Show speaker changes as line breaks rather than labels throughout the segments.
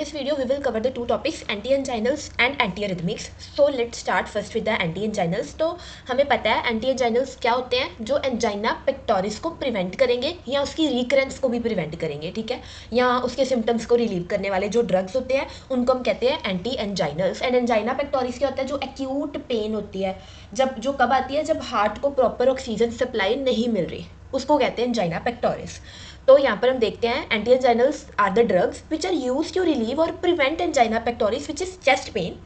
This video we will cover the two topics anti-anginals and antiarrhythmics. So let's start first with the anti-anginals. तो हमें पता है anti-anginals क्या होते हैं, जो एंजाइना पेक्टोरिस को प्रिवेंट करेंगे या उसकी रिकरेंस को भी प्रिवेंट करेंगे, ठीक है, या उसके सिम्टम्स को रिलीव करने वाले जो ड्रग्स होते हैं उनको हम कहते हैं एंटी-एंजाइनल्स. एंड एंजाइना पेक्टोरिस क्या होता है, जो एक्यूट पेन होती है जो कब आती है, जब हार्ट को प्रॉपर ऑक्सीजन सप्लाई नहीं मिल रही, उसको कहते हैं एंजाइना पेक्टोरिस. तो यहाँ पर हम देखते हैं anti anginals are the drugs which are use to relieve और prevent angina pectoris which is chest pain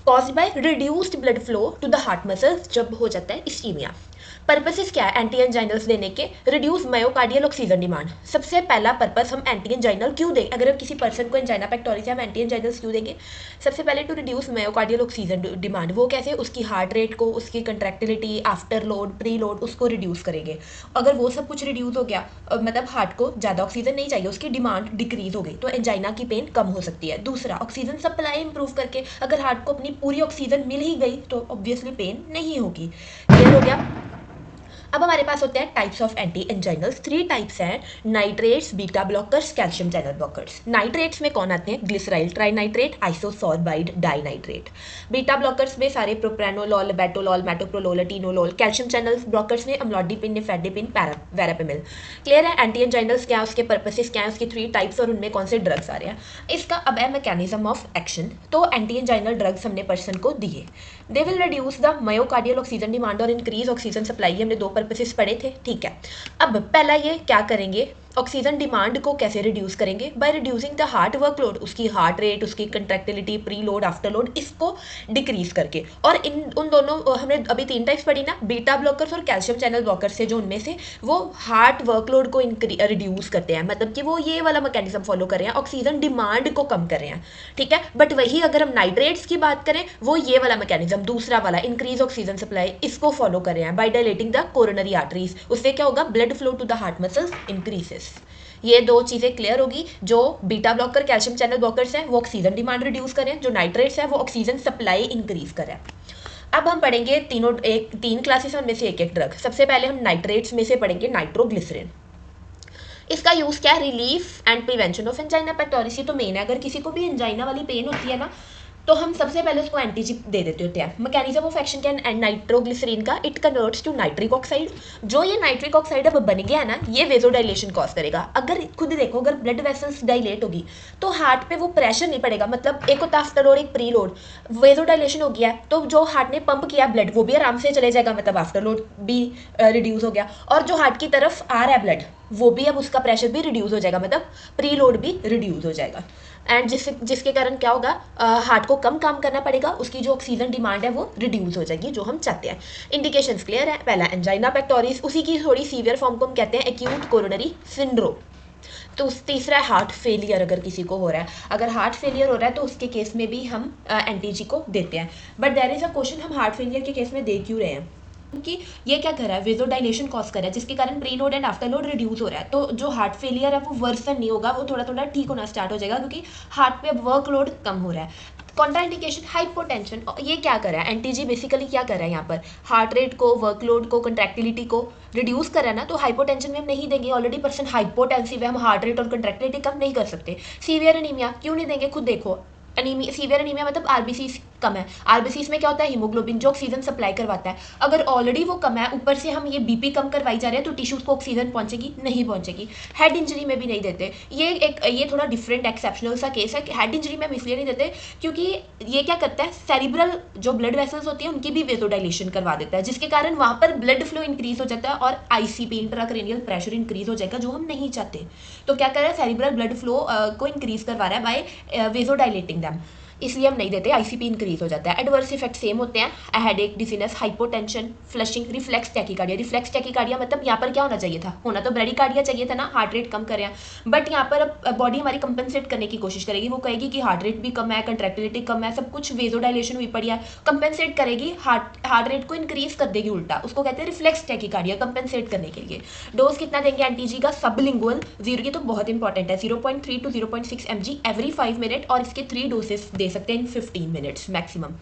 caused by reduced blood flow to the heart muscles, जब हो जाता है इस्कीमिया. पर्पसेस क्या है एंटी एंजाइनल्स देने के? Reduce myocardial oxygen demand. सबसे पहला पर्पस हम एंटी एंजाइनल क्यों दें, अगर किसी पर्सन को एंजाइना पेक्टोरिस है हम एंटी एंजाइनल्स क्यों देंगे? सबसे पहले to reduce myocardial oxygen demand. वो कैसे? उसकी हार्ट रेट को, उसकी contractility, afterload, preload, उसको रिड्यूस करेंगे. अगर वो सब कुछ रिड्यूस हो गया, मतलब हार्ट को ज़्यादा ऑक्सीजन नहीं चाहिए, उसकी डिमांड डिक्रीज हो गई, तो एंजाइना की पेन कम हो सकती है. दूसरा, ऑक्सीजन सप्लाई इंप्रूव करके, अगर हार्ट को अपनी पूरी ऑक्सीजन मिल ही गई तो ऑब्वियसली पेन नहीं होगी. क्लियर हो गया? अब हमारे पास होते हैं टाइप्स ऑफ एंटी एंजाइनल्स. 3 टाइप्स हैं: nitrates, beta blockers, calcium channel blockers. Nitrates में कौन आते हैं? Glyceryl trinitrate, आइसोसोर्बाइड dinitrate. Beta blockers में सारे प्रोप्रानोलॉल, बेटोलॉल, मेटोप्रोलोल, टीनोलॉल. कैल्शियम चैनल ब्लॉकर्स में अमलोडिपिन, निफेडिपिन, वेरापेमिल. क्लियर है? एंटी एंजाइनल्स क्या है, उसके पर्पसेस क्या है, उसकी 3 टाइप्स और उनमें कौन से ड्रग्स आ रहे हैं. इसका अब है मैकेनिज्म ऑफ एक्शन. तो एंटी एंजाइनल ड्रग्स हमने पर्सन को दिए. They will reduce the myocardial oxygen demand और इंक्रीज ऑक्सीजन सप्लाई. हमने 2 पर्पसेस पढ़े थे, ठीक है. अब पहला ये क्या करेंगे, ऑक्सीजन डिमांड को कैसे रिड्यूस करेंगे? By reducing the heart workload. उसकी हार्ट रेट, उसकी कंट्रैक्टिलिटी, प्री लोड, आफ्टर लोड, इसको डिक्रीज करके. और इन उन दोनों हमने अभी 3 टाइप्स पढ़ी ना, बीटा ब्लॉकर्स और कैल्शियम चैनल ब्लॉकर्स से, जो उनमें से वो हार्ट वर्कलोड को रिड्यूस करते हैं, मतलब कि वो ये वाला मैकेनिज्म फॉलो कर रहे हैं, ऑक्सीजन डिमांड को कम कर रहे हैं, ठीक है. बट वही अगर हम नाइट्रेट्स की बात करें, वो ये वाला मैकेनिज्म, दूसरा वाला, इंक्रीज ऑक्सीजन सप्लाई, इसको फॉलो कर रहे हैं by dilating the coronary arteries. उससे क्या होगा? Blood flow to the heart muscles increases. ये 2 चीज़ें क्लियर होगी. जो beta blocker, calcium channel blockers हैं, वो ऑक्सीजन डिमांड रिड्यूस करें. जो नाइट्रेट्स है वो ऑक्सीजन सप्लाई इंक्रीज करें. अब हम पढ़ेंगे 3 क्लासेस उनमें से एक ड्रग. सबसे पहले हम नाइट्रेट्स में से पढ़ेंगे नाइट्रोग्लिसरिन. इसका यूज़ क्या है? Relief and prevention of angina pectoris. तो मेन है, अगर किसी को भी एंजाइना वाली पेन होती है ना, तो हम सबसे पहले उसको एंटीजिक दे देते होते हैं. मैकेनिज्म ऑफ एक्शन क्या है नाइट्रोग्लिसरीन का? It converts to nitric oxide. जो ये नाइट्रिक ऑक्साइड अब बन गया है ना, ये वेजोडाइलेशन कॉज करेगा. अगर खुद देखो, अगर ब्लड वेसल्स डायलेट होगी तो हार्ट पे वो प्रेशर नहीं पड़ेगा. मतलब एक होता आफ्टर लोड, एक प्री लोड. वेजोडाइलेशन हो गया तो जो हार्ट ने पंप किया ब्लड, वो भी आराम से चले जाएगा, मतलब आफ्टर लोड भी रिड्यूस हो गया. और जो हार्ट की तरफ आ रहा है ब्लड, वो भी अब उसका प्रेशर भी रिड्यूस हो जाएगा, मतलब प्री लोड भी रिड्यूस हो जाएगा. एंड जिसके कारण क्या होगा, हार्ट को कम काम करना पड़ेगा, उसकी जो ऑक्सीजन डिमांड है वो रिड्यूस हो जाएगी, जो हम चाहते हैं. इंडिकेशंस क्लियर है? पहला एंजाइना पेक्टोरिस, उसी की थोड़ी सीवियर फॉर्म को हम कहते हैं एक्यूट कोरोनरी सिंड्रोम. तो तीसरा है हार्ट फेलियर. अगर किसी को हो रहा है, अगर हार्ट फेलियर हो रहा है तो उसके केस में भी हम एंटीजी को देते हैं. But there is a question, हम हार्ट फेलियर के केस में दे क्यों रहे हैं? क्योंकि ये क्या कर रहा है, वेजोडाइलेशन कॉज कर रहा है, जिसके कारण pre load and after load reduce हो रहा है. तो जो हार्ट फेलियर है वो वर्सन नहीं होगा, वो थोड़ा थोड़ा ठीक होना स्टार्ट हो जाएगा, क्योंकि हार्ट पे वर्कलोड कम हो रहा है. Contraindication hypotension. ये क्या कर रहा है एंटीजी? बेसिकली क्या कर रहा है यहाँ पर? हार्ट रेट को, वर्कलोड को, कंट्रैक्टिलिटी को रिड्यूस कर रहा है ना, तो हाइपोटेंशन में हम नहीं देंगे. ऑलरेडी पर्सन हाइपोटेंसिव है, हम हार्ट रेट और कंट्रैक्टिलिटी कम नहीं कर सकते. सीवियर एनीमिया क्यों नहीं देंगे? खुद देखो, एनीमिया, सीवियर एनीमिया मतलब आरबीसी कम है. आरबीसी में क्या होता है? हीमोग्लोबिन, जो ऑक्सीजन सप्लाई करवाता है. अगर ऑलरेडी वो कम है, ऊपर से हम ये बीपी कम करवाई जा रहे हैं, तो टिश्यूज को ऑक्सीजन पहुंचेगी? नहीं पहुंचेगी. हेड इंजरी में भी नहीं देते. ये थोड़ा डिफरेंट एक्सेप्शनल सा केस है कि हेड इंजरी में हम इसलिए नहीं देते क्योंकि ये क्या करता है, सेरिब्रल जो ब्लड वेसल्स होती है उनकी भी वेजोडाइलेशन करवा देता है, जिसके कारण वहां पर ब्लड फ्लो इंक्रीज हो जाता है और आईसीपी, इंट्राक्रेनियल प्रेशर इंक्रीज हो जाएगा, जो हम नहीं चाहते. तो क्या कर रहा है, सेरिब्रल ब्लड फ्लो को इंक्रीज करवा रहा है बाय वेजोडाइलेटिंग दैम, इसलिए हम नहीं देते. आईसीपी इंक्रीज हो जाता है. एडवर्स इफेक्ट सेम होते हैं, headache, dizziness, hypotension, flushing, reflex tachycardia. Reflex tachycardia मतलब यहाँ पर क्या होना चाहिए था? होना तो ब्रेडिकार्डिया चाहिए था ना, हार्ट रेट कम कर रहे हैं. बट यहाँ पर अब बॉडी हमारी कंपेंसेट करने की कोशिश करेगी. वो कहेगी कि हार्ट रेट भी कम है, कंट्रैक्टिलिटी कम है, सब कुछ, वेजोडाइलेशन हुई पड़ी है, कंपेंसेट करेगी, हार्ट रेट को इंक्रीज कर देगी उल्टा. उसको कहते हैं रिफ्लेक्स टैकीकार्डिया, कंपेंसेट करने के लिए. डोज कितना देंगे एंटीजी का? सबलिंगुअल 0, ये तो बहुत इंपॉर्टेंट है, 0.3 to 0.6 mg एवरी 5 मिनट, और इसके 3 डोसेस दे सकते हैं इन 15 मिनट्स मैक्सिमम.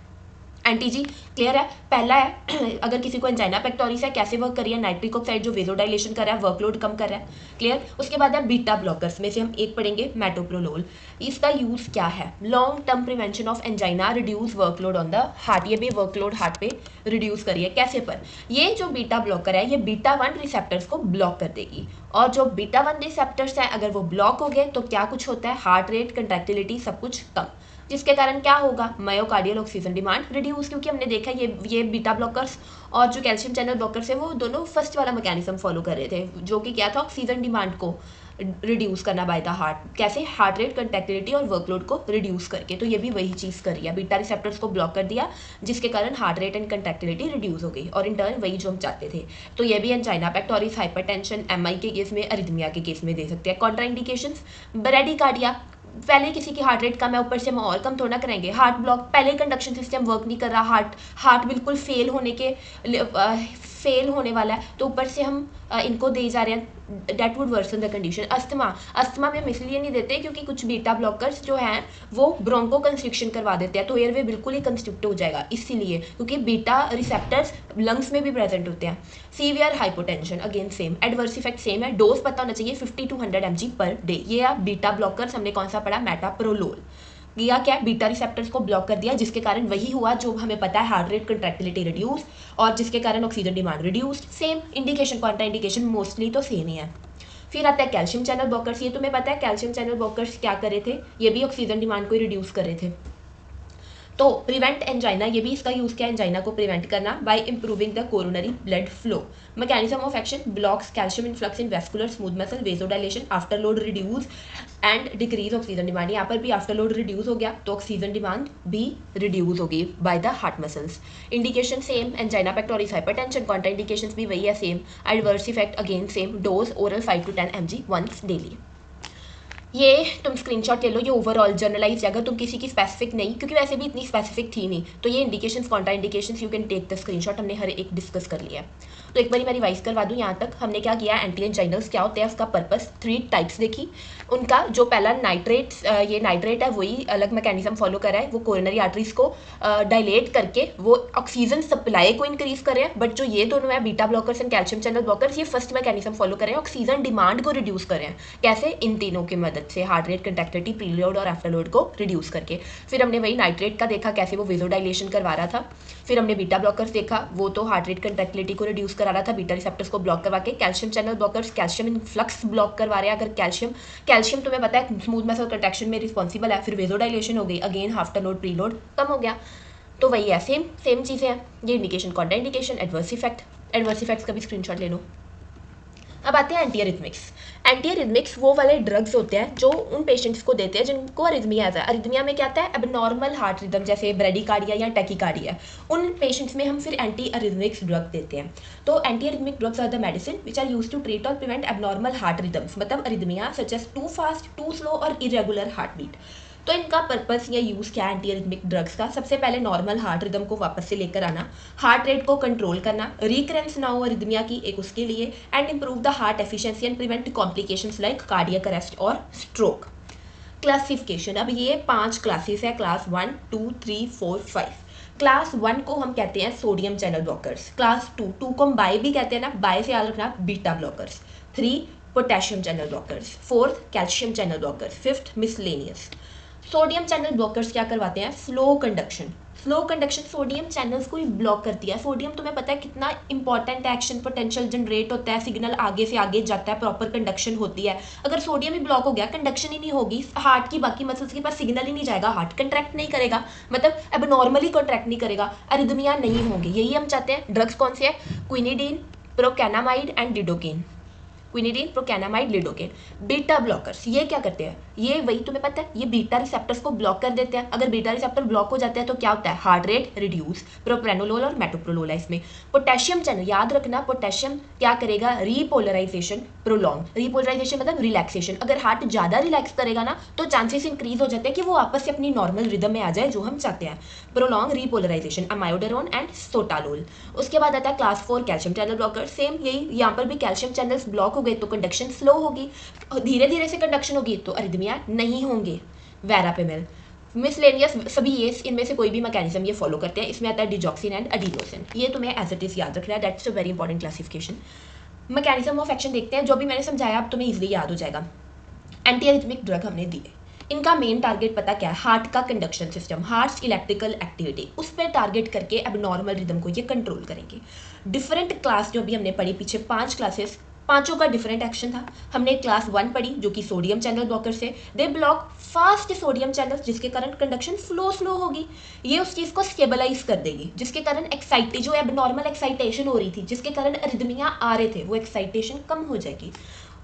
एंटीजी क्लियर है। पहला है अगर किसी को एंजाइना पेक्टोरिस है, कैसे वर्क कर रही है, नाइट्रिक ऑक्साइड जो वेजोडाइलेशन कर रहा है, वर्कलोड कम कर रहा है, क्लियर। उसके बाद है बीटा ब्लॉकर्स में से हम एक पढ़ेंगे मेटोप्रोलोल। इसका यूज़ क्या है, long term prevention of angina, reduce workload on the heart. ये भी वर्कलोड हार्ट पे रिड्यूस करिए कैसे पर, ये जो बीटा ब्लॉकर है ये बीटा 1 रिसेप्टर्स को ब्लॉक कर देगी, और जो बीटा 1 रिसेप्टर्स है अगर वो ब्लॉक हो गए तो क्या कुछ होता है, हार्ट रेट, कंट्रैक्टिलिटी सब कुछ कम, जिसके कारण क्या होगा, मायोकार्डियल ऑक्सीजन डिमांड रिड्यूस। क्योंकि हमने देखा ये बीटा ब्लॉकर्स और जो कैल्शियम चैनल ब्लॉकर्स है वो दोनों फर्स्ट वाला मैकेनिज्म फॉलो कर रहे थे, जो कि क्या था, ऑक्सीजन डिमांड को रिड्यूस करना बाय द हार्ट, कैसे, हार्ट रेट, कंट्रैक्टिलिटी और वर्कलोड को रिड्यूस करके। तो ये भी वही चीज़ कर रही है, बीटा रिसेप्टर्स को ब्लॉक कर दिया जिसके कारण heart rate and contractility reduce हो गई, और इन टर्न वही जो हम चाहते थे। तो ये भी एंजाइना पेक्टोरिस, हाइपरटेंशन, एमआई के केस में, अरिथमिया के केस में दे सकते हैं। कॉन्ट्राइंडिकेशंस, ब्रेडिकार्डिया, पहले किसी की हार्ट रेट कम है, ऊपर से हम और कम थोड़ा करेंगे, हार्ट ब्लॉक, पहले कंडक्शन सिस्टम वर्क नहीं कर रहा, हार्ट बिल्कुल फेल होने वाला है, तो ऊपर से हम इनको दे जा रहे हैं, that would worsen the condition. Asthma में हम इसलिए नहीं देते क्योंकि कुछ बीटा ब्लॉकर्स जो हैं वो ब्रोंको कंस्ट्रिक्शन करवा देते हैं, तो एयरवे बिल्कुल ही कंस्ट्रिक्ट हो जाएगा, इसीलिए क्योंकि बीटा रिसेप्टर्स लंग्स में भी प्रेजेंट होते हैं। Severe hypotension, again same, adverse effect same है, डोज पता होना चाहिए 50 to 100 mg पर डे। ये आप बीटा ब्लॉकर्स हमने कौन सा पढ़ा, मेटाप्रोलोल। किया क्या, बीटा रिसेप्टर्स को ब्लॉक कर दिया, जिसके कारण वही हुआ जो हमें पता है, हार्ट रेट, कंट्रैक्टिलिटी रिड्यूस, और जिसके कारण oxygen demand reduce. Same indication, Contra indication mostly तो सेम ही है। फिर आता है कैल्शियम चैनल ब्लॉकर्स। ये तुम्हें पता है कैल्शियम चैनल ब्लॉकर्स क्या कर रहे थे, ये भी ऑक्सीजन डिमांड को रिड्यूस कर रहे थे। तो प्रिवेंट एंजाइना, ये भी इसका यूज़ किया एंजाइना को प्रिवेंट करना by improving the coronary blood flow. Mechanism of action, blocks calcium influx in vascular smooth muscle, vasodilation, afterload reduce and decrease oxygen demand. यहाँ पर भी आफ्टर लोड रिड्यूस हो गया तो ऑक्सीजन डिमांड भी reduce होगी by the heart muscles. Indication same, angina pectoris, hypertension, contraindications भी वही है same. Adverse effect again same, dose oral 5 to 10 mg once daily. ये तुम स्क्रीनशॉट ले लो, ये ओवरऑल जनरलाइज है, अगर तुम किसी की स्पेसिफिक नहीं, क्योंकि वैसे भी इतनी स्पेसिफिक थी नहीं, तो ये indications, contraindications, you can take the screenshot, हमने हर एक डिस्कस कर लिया है। तो एक बार मैं रिवाइज करवा दूँ, यहाँ तक हमने क्या किया, एंटी एंजाइनल्स क्या होते हैं, उसका पर्पस, 3 टाइप्स देखी। उनका जो पहला ये नाइट्रेट है वही अलग मैकेनिज्म फॉलो कर रहा है, वो कोरोनरी आर्टरीज को डायलेट करके वो ऑक्सीजन सप्लाई को इंक्रीज कर रहे हैं। बट जो ये दोनों है, beta blockers and calcium channel blockers, ये फर्स्ट मैकेनिज्म फॉलो कर रहे हैं, ऑक्सीजन डिमांड को रिड्यूस कर रहे हैं। कैसे, इन तीनों की मदद से, हार्ट रेट, कंट्रैक्टिलिटी, प्रीलोड और आफ्टर लोड को रिड्यूस करके। फिर हमने वही नाइट्रेट का देखा कैसे वो वेजोडाइलेशन करवा रहा था। फिर हमने बीटा ब्लॉकर्स देखा, वो तो हार्ट रेट, कंट्रैक्टिलिटी को रिड्यूस करा रहा था बीटा रिसेप्टर्स को ब्लॉक करवा के। Calcium channel blockers calcium influx block करवा रहे हैं। अगर कैल्शियम तुम्हें पता है स्मूथ मसल कंट्रैक्शन में रिस्पॉन्सिबल है, फिर वेजोडाइलेशन हो गई, अगेन आफ्टर लोड प्रीलोड कम हो गया। तो वही है, सेम चीज़ें हैं। ये indication, Contra indication, adverse effects का भी स्क्रीनशॉट ले लो। अब आते हैं एंटीअरिथमिक्स। एंटीअरिथमिक्स वो वाले ड्रग्स होते हैं जो उन पेशेंट्स को देते हैं जिनको अरिथमिया है। अरिथमिया में क्या आता है, एबनॉर्मल हार्ट रिदम, जैसे ब्रेडिकार्डिया या टैकीकार्डिया, उन पेशेंट्स में हम फिर एंटी अरिथमिक्स ड्रग देते हैं। तो antiarrhythmic drugs are the medicine which are use to treat और प्रिवेंट एबनॉर्मल हार्ट रिदम्स, मतलब arrhythmia such as too fast, too slow और इरेगुलर हार्ट बीट। तो इनका पर्पस या यूज़ क्या है एंटी अरिथमिक ड्रग्स का, सबसे पहले नॉर्मल हार्ट रिदम को वापस से लेकर आना, हार्ट रेट को कंट्रोल करना, रिकरेंस ना हो अरिथमिया की, एक उसके लिए, and improve the heart efficiency and prevent complications like cardiac arrest और स्ट्रोक। क्लासिफिकेशन, अब ये 5 क्लासेस है, क्लास 1, 2, 3, 4, 5। क्लास 1 को हम कहते हैं सोडियम चैनल ब्लॉकर्स, क्लास 2 को हम बाय भी कहते हैं ना, बाय से याद रखना, beta blockers, 3 potassium channel blockers, 4 calcium channel blockers, 5 miscellaneous. Sodium channel blockers क्या करवाते हैं, स्लो कंडक्शन सोडियम चैनल्स को ही ब्लॉक करती है। सोडियम तुम्हें पता है कितना इंपॉर्टेंट एक्शन पोटेंशियल जनरेट होता है, सिग्नल आगे से आगे जाता है, प्रॉपर कंडक्शन होती है। अगर सोडियम ही ब्लॉक हो गया, कंडक्शन ही नहीं होगी, हार्ट की बाकी मसल्स के पास सिग्नल ही नहीं जाएगा, हार्ट कंट्रैक्ट नहीं करेगा, मतलब अब नॉर्मली कंट्रैक्ट नहीं करेगा, अरिथमिया नहीं होगी। यही हम चाहते हैं। ड्रग्स कौन से है, quinidine, procainamide and lidocaine, quinidine, procainamide, lidocaine. Beta blockers ये क्या करते हैं, ये वही तुम्हें पता है, ये बीटा रिसेप्टर्स को ब्लॉक कर देते हैं। अगर बीटा रिसेप्टर ब्लॉक हो जाते हैं तो क्या होता है, हार्ट रेट रिड्यूस, प्रोप्रेनोलोल और मेटोप्रोलोल है इसमें। पोटेशियम चैनल, याद रखना, पोटेशियम क्या करेगा, रीपोलराइजेशन प्रोलॉन्ग, रीपोलराइजेशन मतलब रिलैक्सेशन। अगर हार्ट ज़्यादा रिलैक्स करेगा ना तो चांसेस इंक्रीज हो जाते हैं कि वो वापस से अपनी नॉर्मल रिदम में आ जाए जो हम चाहते हैं। Prolong repolarisation, amiodarone and sotalol. उसके बाद आता है class 4 calcium channel blocker, same यही, यहाँ पर भी कैल्शियम चैनल्स ब्लॉक हो गए तो कंडक्शन स्लो होगी, धीरे धीरे से कंडक्शन होगी तो अरिथमिया नहीं होंगे, वेरापेमिल। मिसलेनियस सभी ये इनमें से कोई भी मैकेनिज्म ये फॉलो करते हैं। इसमें आता है डिजॉक्सिन एंड अडीनोसिन, ये तुम्हें एज इट इज याद रखना है, that's a very important classification. Mechanism of action देखते हैं, जो भी मैंने समझाया अब तुम्हें इजीली याद हो जाएगा। एंटी एरिथमिक ड्रग हमने दी है, इनका मेन टारगेट पता क्या है, हार्ट का conduction system, heart electrical activity, उस पर टारगेट करके एबनॉर्मल रिदम को ये कंट्रोल करेंगे। डिफरेंट क्लास जो भी हमने पढ़ी पीछे 5 क्लासेस, पांचों का डिफरेंट एक्शन था। हमने क्लास 1 पढ़ी जो कि सोडियम चैनल ब्लॉकर से, they block fast sodium channel जिसके कारण कंडक्शन स्लो होगी, ये उस चीज़ को स्टेबलाइज कर देगी, जिसके कारण जो एबनॉर्मल एक्साइटेशन हो रही थी, जिसके कारण अरिदमिया आ रहे थे, वो एक्साइटेशन कम हो जाएगी।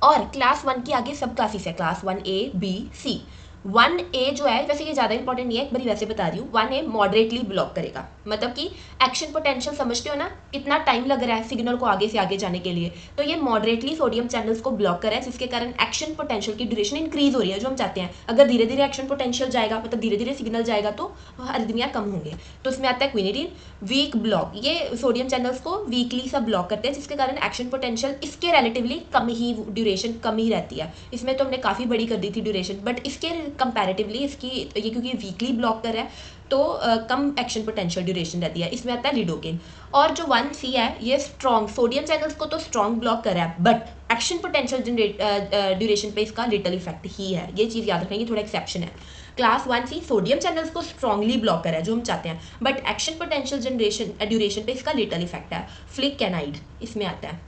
और क्लास 1 की आगे सब क्लासेस है, class 1A B C। 1A जो है, वैसे ये ज़्यादा इंपॉर्टेंट नहीं है, एक बार वैसे बता रही हूँ, 1A मॉडरेटली ब्लॉक करेगा, मतलब कि एक्शन पोटेंशियल समझते हो ना, कितना टाइम लग रहा है सिग्नल को आगे से आगे जाने के लिए, तो ये मॉडरेटली सोडियम चैनल्स को ब्लॉक कर रहा है, जिसके कारण एक्शन पोटेंशियल की ड्यूरेशन इंक्रीज हो रही है, जो हम चाहते हैं। अगर धीरे धीरे एक्शन पोटेंशियल जाएगा, मतलब धीरे धीरे सिग्नल जाएगा, तो अरिदमिया कम होंगे। तो इसमें आता है क्विनिडीन, वीक ब्लॉक, ये सोडियम चैनल्स को वीकली सब ब्लॉक करते हैं, जिसके कारण एक्शन पोटेंशियल इसके रिलेटिवली कम ही ड्यूरेशन कम ही रहती है। इसमें तो हमने काफ़ी बड़ी कर दी थी ड्यूरेशन, बट इसके कंपैरेटिवली इसकी ये क्योंकि वीकली ब्लॉक कर रहा है तो कम एक्शन पोटेंशियल ड्यूरेशन रहती है। इसमें आता है लिडोकेन। और जो 1C है ये स्ट्रॉन्ग सोडियम चैनल्स को तो स्ट्रॉन्ग ब्लॉक कर रहा है, बट एक्शन पोटेंशियल ड्यूरेशन पे इसका लिटल इफेक्ट ही है, ये चीज़ याद रखेंगे, थोड़ा एक्सेप्शन है। क्लास 1C सोडियम चैनल्स को स्ट्रॉन्गली ब्लॉक कर रहा है, जो हम चाहते हैं, बट एक्शन पोटेंशियल ड्यूरेशन पे इसका लिटल इफेक्ट है। फ्लिकेनाइड इसमें आता है।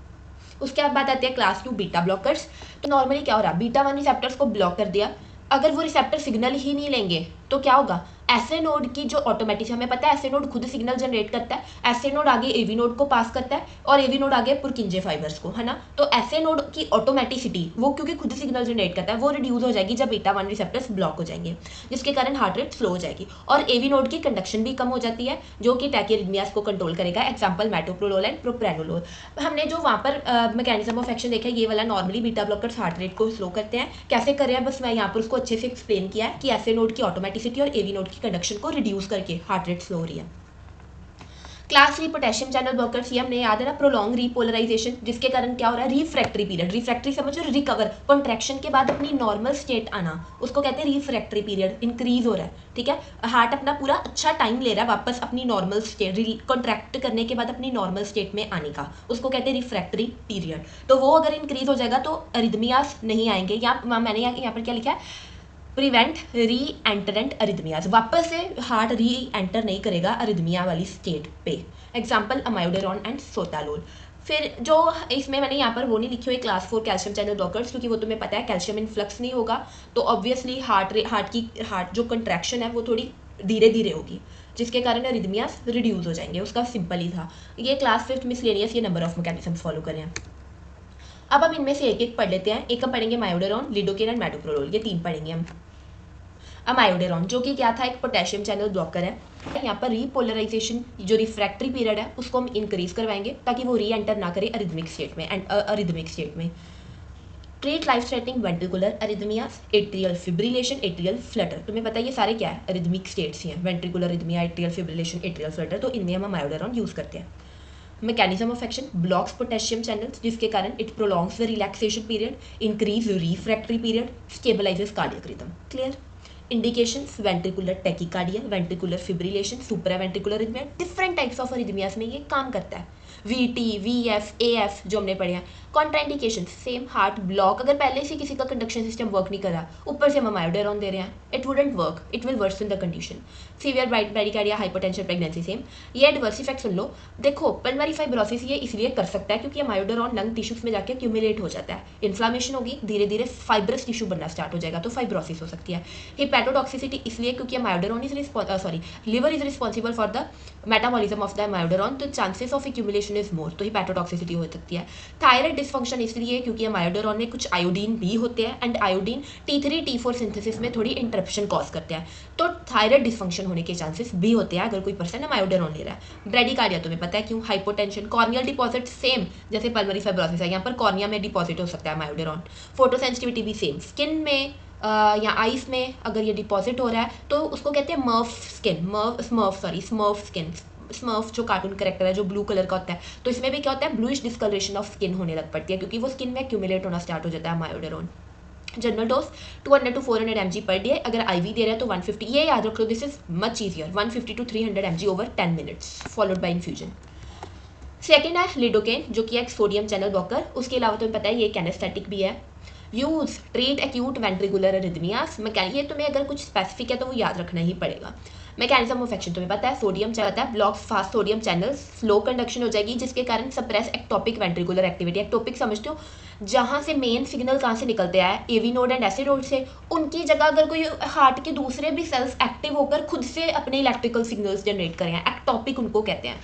उसके बाद आती है क्लास 2 बीटा ब्लॉकर्स। तो नॉर्मली क्या हो रहा है, बीटा 1 रिसेप्टर्स को ब्लॉक कर दिया, अगर वो रिसेप्टर सिग्नल ही नहीं लेंगे तो क्या होगा, एसए नोड की जो ऑटोमेटिक, हमें पता है एसए नोड खुद सिग्नल जनरेट करता है, एसए नोड आगे एवी नोड को पास करता है और एवी नोड आगे पुरकिंजे फाइबर्स को, है ना। तो एसए नोड की ऑटोमेटिसिटी वो क्योंकि खुद सिग्नल जनरेट करता है, वो रिड्यूस हो जाएगी जब बीटा 1 रिसेप्टर्स ब्लॉक हो जाएंगे, जिसके कारण हार्ट रेट स्लो हो जाएगी। और एवी नोड की कंडक्शन भी कम हो जाती है, जो कि टैकीआर्रिथमियास को कंट्रोल करेगा। Example metoprolol and propranolol. हमने जो वहाँ पर मैकेनिज्म ऑफ एक्शन देखा है, ये वाला normally beta blockers heart rate को स्लो करते हैं। कैसे कर रहे हैं, बस मैं यहाँ पर उसको अच्छे से एक्सप्लेन किया है कि एसए नोड की ऑटोमेटिसिटी और एवी नोड की कंडक्शन को रिड्यूस करके हार्ट रेट स्लो हो रही है। क्लास 3 पोटेशियम चैनल ब्लॉकर्स, ये हमने याद है ना, प्रोलॉन्ग रीपोलराइजेशन, जिसके कारण क्या हो रहा है, रिफ्रैक्टरी पीरियड, रिफ्रैक्टरी समझो रिकवर, कॉन्ट्रैक्शन के बाद अपनी नॉर्मल स्टेट आना, उसको कहते हैं रिफ्रैक्टरी पीरियड, इंक्रीज हो रहा है, ठीक है। हार्ट अपना पूरा अच्छा टाइम ले रहा है वापस अपनी नॉर्मल स्टेट, कॉन्ट्रैक्ट करने के बाद अपनी नॉर्मल स्टेट में आने का, उसको कहते हैं रिफ्रैक्टरी पीरियड। तो वो अगर इंक्रीज हो जाएगा तो अरिदमियास नहीं आएंगे। मैंने यहाँ पर क्या लिखा है, प्रिवेंट री एंटरेंट अरिदमियाज, वापस से हार्ट री एंटर नहीं करेगा अरिदमिया वाली स्टेट पे। Example amiodarone and sotalol. फिर जो इसमें मैंने यहाँ पर वो नहीं लिखी हुई क्लास 4 कैल्शियम चैनल ब्लॉकर्स, क्योंकि वो तुम्हें पता है कैल्शियम इनफ्लक्स नहीं होगा, तो ऑब्वियसली हार्ट जो कंट्रैक्शन है वो थोड़ी धीरे धीरे होगी, जिसके कारण अरिदमियाज रिड्यूस हो जाएंगे। उसका सिंपल ही था। ये क्लास 5 मिसलेनियस, ये नंबर ऑफ मैकेनिज्म फॉलो करें। अब हम इनमें से एक एक पढ़ लेते हैं। एक हम पढ़ेंगे मायोडेरॉन, लिडोकेन एंड मेटोप्रोलोल, ये 3 पढ़ेंगे हम। अमायोडेरॉन जो कि क्या था, एक पोटेशियम चैनल ब्लॉकर है। यहाँ पर रीपोलराइजेशन, जो रिफ्रैक्टरी पीरियड है उसको हम इंक्रीज करवाएंगे ताकि वो री एंटर ना करे अरिदमिक स्टेट में एंड अरिदमिक स्टेट में। Treat life threatening ventricular arrhythmias, atrial fibrillation, atrial flutter. तुम्हें पता है ये सारे क्या है, अरिदमिक स्टेट्स ही हैं, ventricular arrhythmia, atrial fibrillation, atrial flutter, तो इनमें हम अमायोडेरॉन यूज करते हैं। Mechanism of action, blocks potassium channels, जिसके कारण it prolongs the relaxation period, increase refractory period, stabilises cardiac rhythm. Clear. Indications, ventricular tachycardia, ventricular fibrillation, supraventricular arrhythmia, different types of arrhythmias में ये काम करता है। VT, VF, AF जो हमने पढ़े हैं। कॉन्ट्राइंडिकेशन, सेम, हार्ट ब्लॉक, अगर पहले से किसी का कंडक्शन सिस्टम वर्क नहीं कर रहा, ऊपर से हम अमायोडेरॉन दे रहे हैं, it wouldn't work, it will worsen the condition. Severe bradycardia, hypertension, pregnancy, same. ये एडवर्स इफेक्ट सुन लो। देखो पल्मोनरी फाइब्रोसिस ये इसलिए कर सकता है क्योंकि अमायोडेरॉन लंग टिश्यूज में जाके एक्यूमुलेट हो जाता है, इन्फ्लामेशन होगी, धीरे धीरे फाइब्रस टिश्यू बनना स्टार्ट हो जाएगा, तो फाइब्रोसिस हो सकती है। हिपैटोटॉक्सिसिटी इसलिए क्योंकि amiodarone liver is responsible for the metabolism of the amiodarone, तो chances of accumulation is more, तो हिपैटोटॉक्सिसिटी हो सकती है। थायराइड डिसफंक्शन इसलिए क्योंकि अमायोडेरॉन में कुछ आयोडीन भी होते हैं and iodine T3 T4 synthesis में थोड़ी इंटरप्शन कॉज करते हैं, तो थायराइड डिसफंक्शन होने के चांसेस भी होते हैं अगर कोई पर्सन अमायोडेरॉन ले रहा है। ब्रैडिकार्डिया तुम्हें पता है क्यों, हाइपोटेंशन, कॉर्नियल डिपॉजिट सेम जैसे पल्मोनरी फाइब्रोसिस है, यहाँ पर कॉर्निया में डिपॉजिट हो सकता है अमायोडेरॉन। फोटोसेंसिटिविटी भी सेम, स्किन में या आइस में अगर ये डिपॉजिट हो रहा है तो उसको कहते हैं स्मर्फ स्किन, स्मर्फ जो कार्टून कैरेक्टर है जो ब्लू कलर का होता है, तो इसमें भी क्या होता है, ब्लूइश डिस्कलरेशन ऑफ स्किन होने लग पड़ती है क्योंकि वो स्किन में एक्यूमुलेट होना स्टार्ट हो जाता है amiodarone. General dose 200 to 400 mg per day, अगर आईवी दे रहा है तो 150, ये याद रख लो, this is much easier, 150 to 300 mg over 10 minutes followed by infusion. Second है लिडोकेन, जो कि एक सोडियम चैनल ब्लॉकर, उसके अलावा तुम्हें पता है ये कैनेस्थेटिक भी है। यूज ट्रीट एक्यूट वेंट्रिकुलर अरिथमियास, ये तुम्हें अगर कुछ स्पेसिफिक है तो वो याद रखना ही पड़ेगा। मैकेनिज्म ऑफ एक्शन तुम्हें पता है, सोडियम चलता है, blocks fast sodium channels, slow conduction हो जाएगी जिसके कारण suppress ectopic ventricular activity. Ectopic समझते हो, जहाँ से मेन सिग्नल कहाँ से निकलते हैं, AV node and SA node से, उनकी जगह अगर कोई हार्ट के दूसरे भी सेल्स एक्टिव होकर खुद से अपने इलेक्ट्रिकल सिग्नल्स जनरेट करें, एक्टोपिक उनको कहते हैं।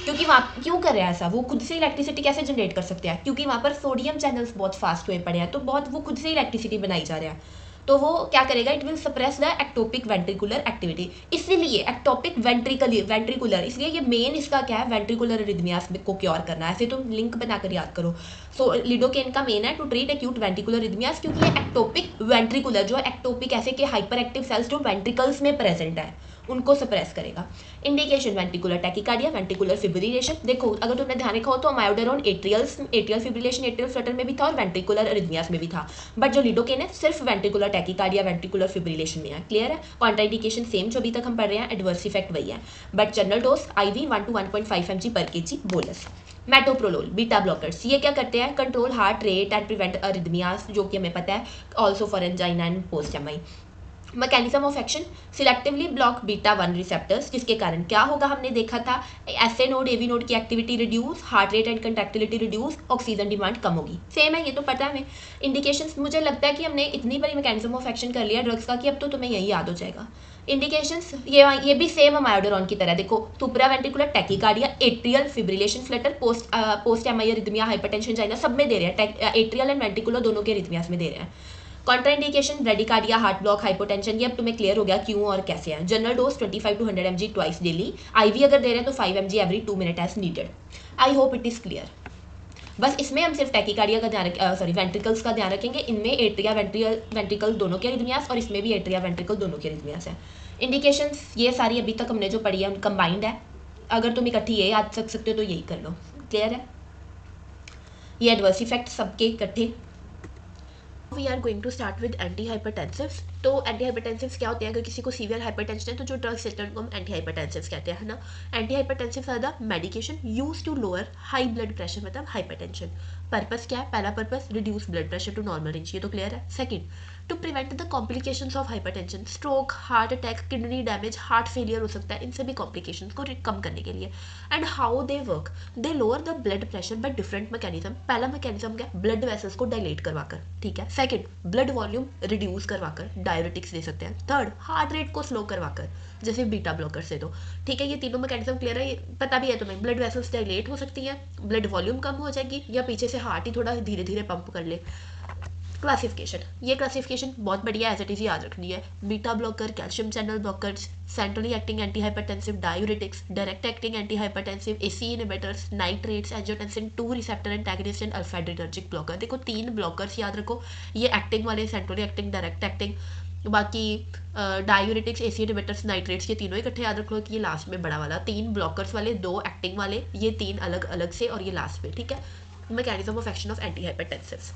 क्योंकि वहाँ क्यों कर रहे हैं ऐसा, वो खुद से इलेक्ट्रिसिटी कैसे जनरेट कर सकते हैं, क्योंकि वहाँ पर सोडियम चैनल्स बहुत फास्ट हुए पड़े हैं, तो बहुत वो खुद से इलेक्ट्रिसिटी बनाई जा रहे हैं। तो वो क्या करेगा, it will suppress the ectopic ventricular activity. इसीलिए एक्टोपिक वेंट्रिकुलर, इसलिए ये मेन इसका क्या है, वेंट्रिकुलर अरिथमियास को क्योर करना है। ऐसे तुम लिंक बनाकर याद करो। सो लिडोकेन का मेन है टू ट्रीट एक्यूट वेंट्रिकुलर अरिथमियास, क्योंकि ये एक्टोपिक वेंट्रिकुलर, जो एक्टोपिक ऐसे के हाइपर एक्टिव सेल्स जो वेंट्रिकल्स में प्रेजेंट है उनको सप्रेस करेगा। Indication ventricular tachycardia, ventricular fibrillation. देखो अगर तुमने ध्यान रखा हो तो मायोडरोन एट्रियल फिब्रिलेशन, एट्रियल फ्लटर में भी था और वेंट्रिकुलर अरिथमियास में भी था, बट जो लिडोकेन है सिर्फ वेंट्रिकुलर टैकीकार्डिया वेंट्रिकुलर फिब्रिलेशन में है। क्लियर है? कॉन्ट्राइंडिकेशन सेम जो अभी तक हम पढ़ रहे हैं, एडवर्स इफेक्ट वही है, but general dose IV 1 to 1.5 mg per kg bolus. Metoprolol beta blockers, ये क्या करते हैं, control heart rate and prevent arrhythmias, जो कि हमें पता है, also for angina and post MI. Mechanism of action, selectively block beta 1 receptors, जिसके कारण क्या होगा, हमने देखा था एसए नोड एवी नोड की activity reduce, heart rate and contractility reduce, oxygen demand कम होगी। सेम है, ये तो पता है हमें। इंडिकेशंस, मुझे लगता है कि हमने इतनी बड़ी मैकेनिज्म ऑफ एक्शन कर लिया ड्रग्स का कि अब तो तुम्हें यही याद हो जाएगा। इंडिकेशंस ये भी सेम मायोडोरॉन की तरह, देखो supraventricular tachycardia, atrial fibrillation flutter, post MI arrhythmia, hypertension angina, सब में दे रहे हैं, एट्रियल एंड वेंट्रिकुलर दोनों के अरिथमियास में दे रहे हैं। Contraindication bradycardia, heart block, hypotension, ये अब तुम्हें क्लियर हो गया क्यों और कैसे है। General dose 25 to 100 mg twice daily, IV अगर दे रहे हैं तो 5 mg every 2 minute as needed. I hope it is clear. बस इसमें हम सिर्फ टैकीकार्डिया का ध्यान वेंट्रिकल्स का ध्यान रखेंगे, इनमें एट्रिया वेंट्रिकल दोनों के अरिथमियास और इसमें भी एट्रिया वेंट्रिकल दोनों के अरिथमियास है। इंडिकेशंस ये सारी अभी तक हमने जो पढ़ी है कंबाइंड है, अगर तुम इकट्ठी ये याद रख सकते हो तो यही कर लो। क्लियर है? ये एडवर्स इफेक्ट सबके इकट्ठे। We are going to start with anti hypertensives. तो एंटी हाइपरटेंसिव्स क्या होते हैं, अगर किसी को सीवियर हाइपरटेंशन है तो जो ड्रग्स लेते हैं उनको हम एंटी हाइपरटेंसिव्स कहते हैं, है ना। Anti hypertensives are the medication use to lower high blood pressure, मतलब हाइपरटेंशन। पर्पस क्या है, पहला purpose reduce blood pressure to normal range, ये तो क्लियर है। Second, to prevent the complications of hypertension, stroke, heart attack, kidney damage, heart failure हो सकता है, इन सभी कॉम्प्लिकेशंस को कम करने के लिए। And how they work, they lower the blood pressure by different mechanism. पहला मैकेनिज्म क्या, ब्लड वेसल्स को डायलेट करवाकर, ठीक है। सेकंड, ब्लड वॉल्यूम रिड्यूस करवाकर, डायरेटिक्स दे सकते हैं। थर्ड, हार्ट रेट को स्लो करवाकर, जैसे बीटा ब्लॉकर से दो, ठीक है। ये तीनों मैकेनिज्म क्लियर है, ये पता भी है तुम्हें। ब्लड वेसल्स डायलेट हो सकती है, ब्लड वॉल्यूम कम हो जाएगी, या पीछे से हार्ट ही थोड़ा धीरे धीरे पंप कर ले। क्लासिफिकेशन, ये क्लासिफिकेशन बहुत बढ़िया एज इट इज याद रखनी है। Beta blocker, calcium channel blockers, centrally acting anti hypertensive, diuretics, direct acting anti hypertensive, AC inhibitors, nitrates, angiotensin 2 receptor antagonist and alpha adrenergic blocker. देखो 3 ब्लॉकर्स याद रखो, ये एक्टिंग वाले, सेंट्रली एक्टिंग, डायरेक्ट एक्टिंग, बाकी diuretics, AC inhibitors, nitrates, ये तीनों इकट्ठे याद रख लो कि ये लास्ट में बड़ा वाला। 3 ब्लॉकर्स वाले, 2 एक्टिंग वाले, ये 3 अलग अलग से, और ये लास्ट में, ठीक है। Mechanism of action of anti hypertensives,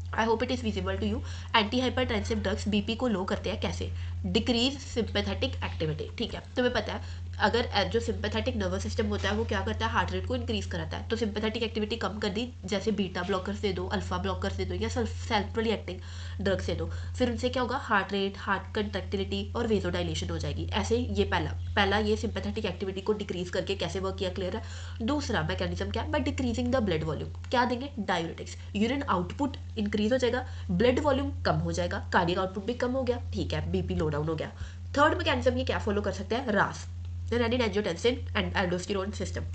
I hope it is visible to you. Anti hypertensive drugs BP को लो करते हैं, कैसे, डिक्रीज सिंपैथेटिक एक्टिविटी, ठीक है। तुम्हें पता है अगर जो सिंपैथेटिक नर्वस सिस्टम होता है वो क्या करता है, हार्ट रेट को इंक्रीज कराता है, तो सिंपैथेटिक एक्टिविटी कम कर दी, जैसे बीटा ब्लॉकर्स दे दो, अल्फा ब्लॉकर्स दे दो, या सेंट्रली एक्टिंग ड्रग्स दे दो, फिर उनसे क्या होगा, हार्ट रेट, हार्ट कंट्रैक्टिलिटी और वेजोडाइलेशन हो जाएगी। ऐसे ये पहला ये सिंपैथेटिक एक्टिविटी को डिक्रीज करके कैसे वर्क किया, क्लियर है। दूसरा मैकेनिज्म क्या है, by decreasing the blood volume, क्या देंगे, डायूरेटिक्स, यूरिन आउटपुट इंक्रीज हो जाएगा, ब्लड वॉल्यूम कम हो जाएगा, कार्डियक आउटपुट भी कम हो गया, ठीक है, बीपी लो डाउन हो गया। थर्ड मैकेनिज्म ये क्या फॉलो कर सकते हैं, रास, renin angiotensin and aldosterone system.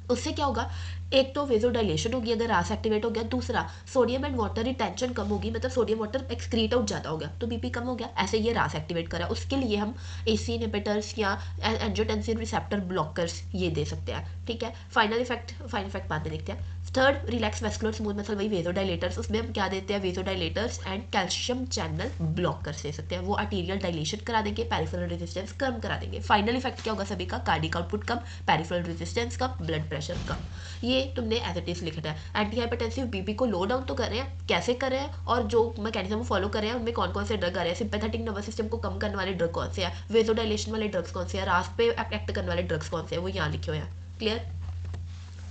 उससे क्या होगा, एक तो वेजोडाइलेशन होगी अगर रास एक्टिवेट हो गया, दूसरा सोडियम एंड वाटर रिटेंशन कम होगी, मतलब सोडियम वाटर एक्सक्रीट आउट ज़्यादा हो गया तो बीपी कम हो गया। ऐसे ये रास एक्टिवेट करा, उसके लिए हम एसी इनहिबिटर्स या एंजियोटेंसिन रिसेप्टर ब्लॉकर्स ये दे सकते हैं, ठीक है। फाइनल इफेक्ट बाद में देखते हैं। Third relax vascular smooth muscle, वही वेजोडाइलेटर्स, उसमें हम क्या देते हैं, vasodilators and calcium channel blockers दे सकते हैं, वो आर्टीरियल डायलेशन करा देंगे, पेरिफेरल रेजिस्टेंस कम करा देंगे। फाइनल इफेक्ट क्या होगा सभी का, कार्डिक आउटपुट कम, पेरिफेरल रेजिस्टेंस कम, ब्लड प्रेशर कम। ये तुमने एज इट इज लिखना है। एंटी हाइपरटेंसिव बीपी को लो डाउन तो कर रहे हैं, कैसे कर रहे हैं और जो मैकेनिज्म फॉलो कर रहे हैं उनमें कौन कौन से ड्रग आ रहे हैं, सिंपैथेटिक नर्वस सिस्टम को कम करने वाले ड्रग कौन से हैं, वेजोडाइलेशन वाले ड्रग्स कौन से हैं, रास पे एक्ट करने वाले ड्रग्स कौन से हैं, वो यहाँ लिखे हुए हैं। क्लियर।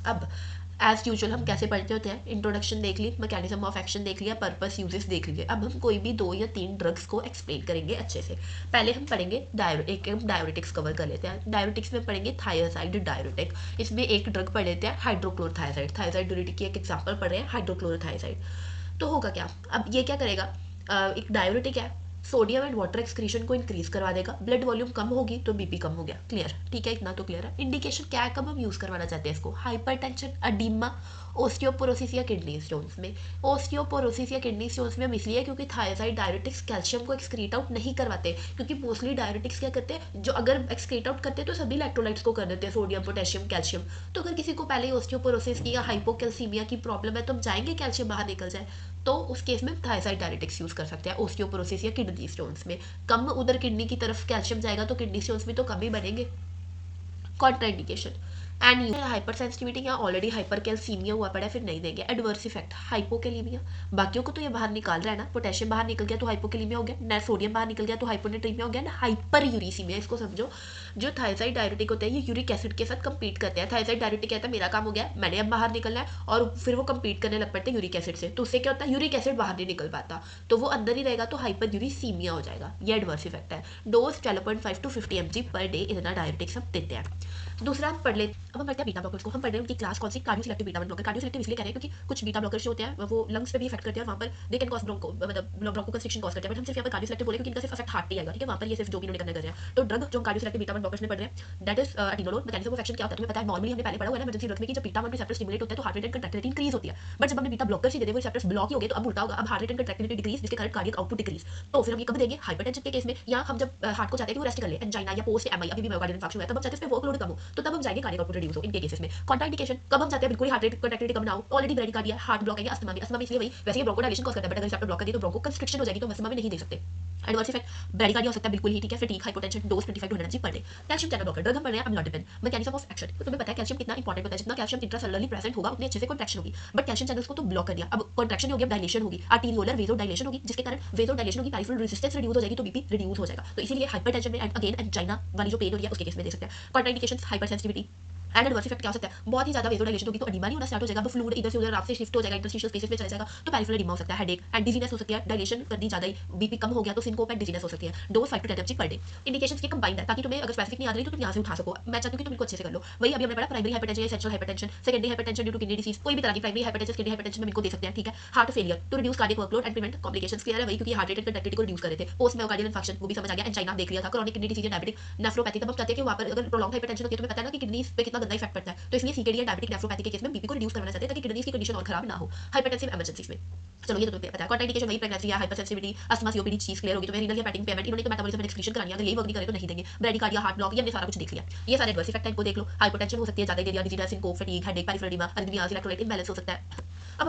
अब एज यूजुअल हम कैसे पढ़ते होते हैं, इंट्रोडक्शन देख ली, मैकेनिज्म ऑफ एक्शन देख लिया, पर्पस यूजेस देख लिए। अब हम कोई भी 2 या 3 ड्रग्स को एक्सप्लेन करेंगे अच्छे से। पहले हम पढ़ेंगे एक डायरेटिक्स कवर कर लेते हैं। डायरेटिक्स में पढ़ेंगे थायराइड डायरेटिक, इसमें एक ड्रग पढ़ लेते हैं हाइड्रोक्लोरोथायराइड, थायराइड डायरेटिक की एक एग्जांपल पढ़ रहे हैं हाइड्रोक्लोरोथायराइड। तो होगा क्या, अब ये क्या करेगा, एक डायरेटिक है, सोडियम एंड वाटर एक्सक्रीशन को इंक्रीज करवा देगा, ब्लड वॉल्यूम कम होगी तो बीपी कम हो गया। क्लियर, ठीक है, इतना तो क्लियर है। इंडिकेशन क्या है, कब हम यूज करवाना चाहते हैं इसको, हाइपरटेंशन, अडीमा, ओस्टियोपोरोसिस या किडनी स्टोन्स में। ओस्टियोपोरोसिस या किडनी स्टोन्स में हम इसलिए क्योंकि थायराइड डायरेटिक्स कैल्शियम को एक्सक्रीट आउट नहीं करवाते, क्योंकि मोस्टली डायरेटिक्स क्या करते हैं, जो अगर एक्सक्रीट आउट करते हैं तो सभी इलेक्ट्रोलाइट्स को कर देते हैं, सोडियम पोटेशियम कैल्शियम। तो अगर किसी को पहले ओस्टियोपोरोसिस की या हाइपोकैल्सीमिया की प्रॉब्लम है तो हम चाहेंगे कैल्शियम बाहर निकल जाए, तो उस केस में थायराइड डायरेटिक्स यूज कर सकते हैं ओस्टियोपोरोसिस या किडनी स्टोन्स में। कम उधर किडनी की तरफ कैल्शियम जाएगा तो किडनी स्टोन्स भी तो कम ही बनेंगे। कॉन्ट्राइंडिकेशन एंड हाइपर सेंसिटिविटी या ऑलरेडी हाइपर कैल्सीमिया हुआ पड़ा है फिर नहीं देंगे। एडवर्स इफेक्ट, हाइपोकैलीमिया, बाकियों को तो ये बाहर निकाल रहा है ना, पोटेशियम बाहर निकल गया तो हाइपोकैलीमिया हो गया, ना सोडियम बाहर निकल गया तो हाइपोनेट्रीमिया हो गया ना, हाइपर यूरिसीमिया। इसको समझो, जो थायराइड डायरेटिक होते हैं ये यूरिक एसिड के साथ कंपीट करते हैं। थायराइड डायरेटिक कहता है मेरा काम हो गया, मैंने अब बाहर निकलना है, और फिर वो कंपीट करने लग पड़ते हैं यूरिक एसिड से, तो उससे क्या होता है, यूरिक एसिड बाहर नहीं निकल पाता, तो वो अंदर ही रहेगा तो हाइपर यूरिसीमिया हो जाएगा। ये एडवर्स इफेक्ट है। Dose 12.5 to 50 mg per day इतना डायरेटिक्स हम देते हैं। दूसरा हम पढ़ ले, अब हम पढ़ते हैं बीटा ब्लॉकर्स को। हम पढ़ रहे हैं उनकी क्लास कौन सी, cardio selective beta blocker. Cardio selective इसलिए कह रहे हैं क्योंकि कुछ बीटा ब्लॉकर्स जो होते हैं वो लंग्स पे भी इफेक्ट करते हैं, वहाँ पर दे कैन कॉज ब्रोंको मतलब ब्रोंकोकंस्ट्रिक्शन कॉज करते हैं, बट हम सिर्फ यहाँ पर कार्डियो सिलेक्टिव बोले क्योंकि इनका सिर्फ इफेक्ट हार्ट पे आएगा, ठीक है, वहाँ पर ये सिर्फ जो भी इन्होंने करना कर रहे हैं। तो ड्रग जो हम कार्डियो सिलेक्टिव बीटा ब्लॉकर्स में पढ़ रहे हैं that is atenolol. Mechanism of action क्या होता है तुम्हें पता है, नॉर्मली हमने पहले पढ़ा हुआ है इमरजेंसी ड्रग्स में कि जब बीटा 1 रिसेप्टर स्टिमुलेट होता है तो हार्ट रेट एंड कंट्रैक्टिलिटी इंक्रीज होती है, बट जब हमने बीटा ब्लॉकर्स ही दे दिए वो रिसेप्टर्स ब्लॉक ही हो गए तो अब उल्टा होगा, अब हार्ट रेट एंड कंट्रैक्टिलिटी डिक्रीज जिसके कारण कार्डियक आउटपुट डिक्रीज। तो फिर हम ये कब देंगे, हाइपरटेंशन के केस में, या हम जब हार्ट को चाहते हैं कि वो रेस्ट कर ले, एंजाइना या पोस्ट एमआई अभी भी मायोकार्डियल इंफार्क्शन हुआ है तब हम चाहते हैं इस पे वर्कलोड कम हो, तो तब हम जाएंगे कार्डियक आउटपुट रिड्यूस हो इनके केसेस में। कॉन्ट्राइंडिकेशन, कब हम चाहते हैं बिल्कुल हार्ट रेट कंट्रैक्टिलिटी कम ना हो, ऑलरेडी ब्रेडिकार्डिया, हार्ट ब्लॉक है या अस्थमा में, अस्थमा में इसलिए वही वैसे ये ब्रोंकोडायलेशन कॉज करता है, बट अगर रिसेप्टर ब्लॉक कर दिए तो ब्रोंको कंस्ट्रिक्शन हो जाएगी तो अस्थमा में नहीं दे सकते। एडवर्स इफेक्ट ब्रेडिकार्डिया हो सकता है बिल्कुल ही, ठीक है, fatigue, hypotension, dose 25 to 100 mg per day. Calcium channel blocker drug हम पढ़ रहे हैं अमलोडिपिन। मैकेनिज्म ऑफ एक्शन, तो तुम्हें पता है कैल्शियम कितना इंपॉर्टेंट होता है, जितना कैल्शियम इंट्रासेलुलरली प्रेजेंट होगा उतनी अच्छे से कॉन्ट्रैक्शन होगी, बट कैल्शियम चैनल्स को तो ब्लॉक कर दिया, अब कॉन्ट्रैक्शन होगी, अब डायलेशन होगी, आर्टीरियोलर वेजो डायलेशन होगी, जिसके कारण वेजो डायलेशन होगी, पेरिफेरल रेजिस्टेंस रिड्यूस हो जाएगी तो बीपी रिड्यूस हो जाएगा। तो इसीलिए हाइपरटेंशन में एंड अगेन एंजाइना वाली जो पेन हो रही है उसके केस में दे सकते हैं। Contraindications, hyper sensitivity and adverse effect क्या हो सकता है, बहुत ही ज्यादा वेजोडाइलेशन होगी तो एडिमा नहीं होना स्टार्ट हो जाएगा, फ्लूइड इधर से उधर आपसे शिफ्ट हो जाएगा, इंटरस्टिशियल स्पेसेस में चला जाएगा तो पेरिफेरल एडिमा हो सकता है, हेडेक एंड डिजीनेस हो सकती है, डायलेशन कर दी ज्यादा ही, बीपी कम हो गया तो सिनकोप एंड डिजीनेस हो सकती है। Dose 5 to 10 mg per day. Indications के कंबाइंड है ताकि तुम्हें अगर स्पेसिफिक नहीं याद रही तो तुम यहाँ से उठा सको, मैं चाहती हूँ कि तुम इनको अच्छे से कर लो। वही अभी हमने पढ़ा प्राइमरी हाइपरटेंशन या central hypertension, secondary hypertension due to kidney disease, कोई भी तरह की प्राइमरी हाइपरटेंशन सेकेंडरी हाइपरटेंशन में इनको दे सकते हैं, ठीक है। Heart failure to reduce cardiac workload and prevent complications, clear है वही क्योंकि हार्ट रेट एंड कंट्रैक्टिलिटी को रिड्यूस कर रहे थे। पोस्ट मायोकार्डियल इंफार्क्शन वो भी समझ आ गया, एंजाइना देख लिया था, chronic kidney disease, diabetic nephropathy, तब हम चाहते हैं कि वहाँ पर अगर प्रोलॉन्ग हाइपरटेंशन होती है तो तुम्हें पता है ना कि किडनी पे कितना गंदा इफेक्ट पड़ता है, तो इसलिए सीकेडी या डायबिटिक नेफ्रोपैथी के केस में बीपी को रिड्यूस करना चाहते हैं ताकि किडनीज की कंडीशन और खराब ना हो हाइपरटेंसिव इमरजेंसीज में। चलो ये तो तुम्हें पता है। कॉन्ट्राइंडिकेशन वही प्रेगनेंसी या हाइपरसेंसिटिविटी, अस्थमा, सीओपीडी चीज क्लियर होगी, तो रीनल या हेपेटिक पेमेंट, इन्होंने तो मेटाबॉलिज्म एंड एक्सक्रीशन करानी है, अगर यही वर्क नहीं करे तो नहीं देंगे। ब्रेडिकार्डिया, हार्ट ब्लॉक, ये हमने सारा कुछ देख लिया, ये सारे एडवर्स इफेक्ट है इनको देख लो। हाइपरटेंशन हो सकती है ज्यादा दे दिया, dizziness, syncope, fatigue, headache, peripheral oedema, अरिथमियाज, electrolyte imbalance हो सकता है।